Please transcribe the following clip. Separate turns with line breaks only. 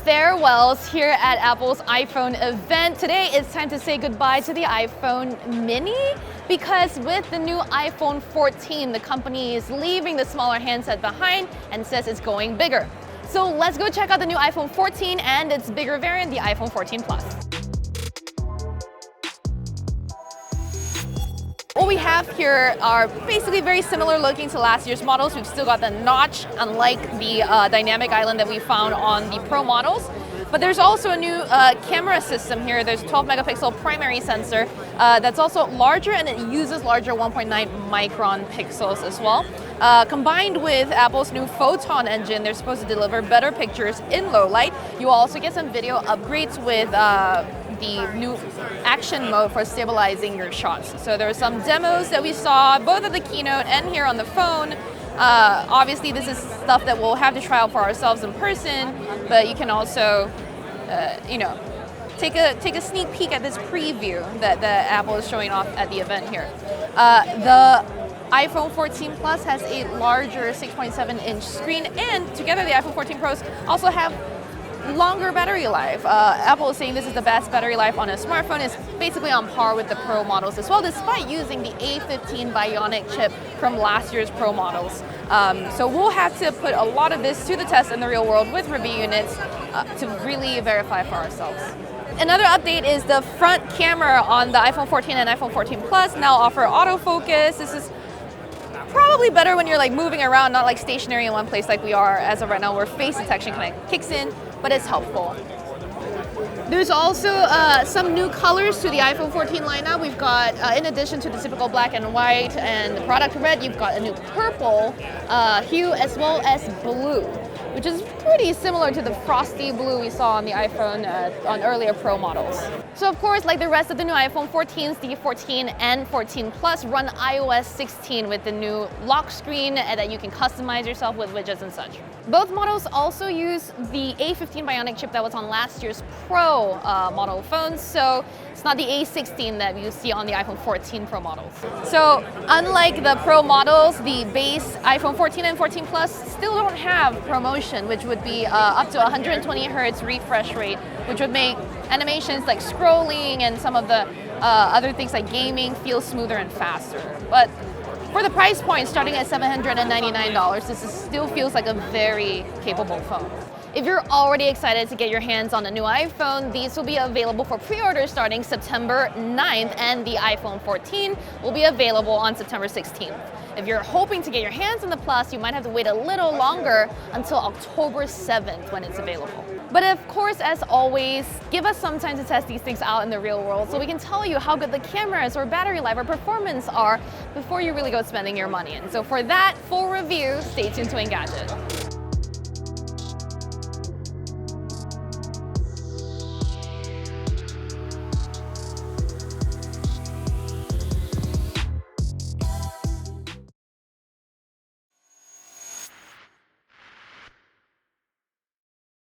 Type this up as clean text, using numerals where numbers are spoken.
farewells here at Apple's iPhone event. Today it's time to say goodbye to the iPhone mini because with the new iPhone 14, the company is leaving the smaller handset behind and says it's going bigger. So let's go check out the new iPhone 14 and its bigger variant, the iPhone 14 Plus. What we have here are basically very similar looking to last year's models. We've still got the notch, unlike the dynamic island that we found on the Pro models. But there's also a new camera system here. There's a 12 megapixel primary sensor that's also larger, and it uses larger 1.9 micron pixels as well. Combined with Apple's new Photon engine, they're supposed to deliver better pictures in low light. You will also get some video upgrades with the new action mode for stabilizing your shots. So there were some demos that we saw both at the keynote and here on the phone. Obviously this is stuff that we'll have to try out for ourselves in person, but you can also take a sneak peek at this preview that Apple is showing off at the event here. The iPhone 14 Plus has a larger 6.7-inch screen, and together the iPhone 14 Pros also have longer battery life. Apple is saying this is the best battery life on a smartphone. It's basically on par with the Pro models as well, despite using the A15 Bionic chip from last year's Pro models. So we'll have to put a lot of this to the test in the real world with review units to really verify for ourselves. Another update is the front camera on the iPhone 14 and iPhone 14 Plus now offer autofocus. This is probably better when you're like moving around, not like stationary in one place like we are as of right now, where face detection kind of kicks in, but it's helpful. There's also some new colors to the iPhone 14 lineup. We've got, in addition to the typical black and white and the product red, you've got a new purple hue as well as blue, which is pretty similar to the frosty blue we saw on the iPhone on earlier Pro models. So of course, like the rest of the new iPhone 14s, the 14 and 14 Plus run iOS 16 with the new lock screen that you can customize yourself with widgets and such. Both models also use the A15 Bionic chip that was on last year's Pro model phones, so it's not the A16 that you see on the iPhone 14 Pro models. So unlike the Pro models, the base iPhone 14 and 14 Plus still don't have ProMotion, which would be up to 120 Hz refresh rate, which would make animations like scrolling and some of the other things like gaming feel smoother and faster. But for the price point, starting at $799, this still feels like a very capable phone. If you're already excited to get your hands on a new iPhone, these will be available for pre-order starting September 9th, and the iPhone 14 will be available on September 16th. If you're hoping to get your hands on the Plus, you might have to wait a little longer until October 7th when it's available. But of course, as always, give us some time to test these things out in the real world so we can tell you how good the cameras or battery life or performance are before you really go spending your money. And so for that full review, stay tuned to Engadget.